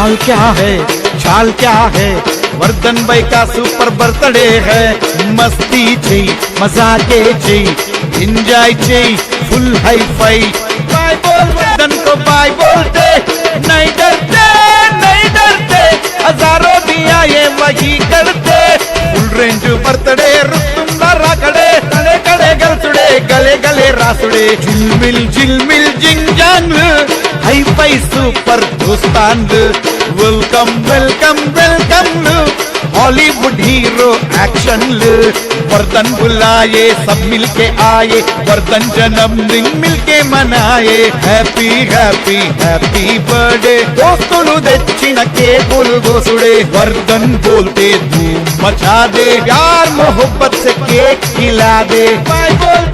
हाल क्या है चाल क्या है वर्धन भाई का सुपर बर्थडे है मस्ती चाहिए मजाके चाहिए एंजॉय चाहिए फुल हाई फाई बाय बोल वर्धन को बाय बोलते नहीं डरते हजारों दिया ये वही करते फुल रेंज बर्थडे रुस्तुम राकड़े कड़े कड़े गलसुड़े गले गले रासुड़े झिलमिल जिंग जांग हाई फाई सुपर दोस्तान welcome welcome welcome Hollywood hero action वर्धन बुलाए सब मिलके आए वर्धन जन्मदिन मिलके मनाए हैप्पी हैप्पी हैप्पी बर्थडे दोस्तों తెచ్చిన కేకులు గోసుడే वर्धन बोलते धूम मचा दे प्यार मोहब्बत से केक खिला दे बाय बोल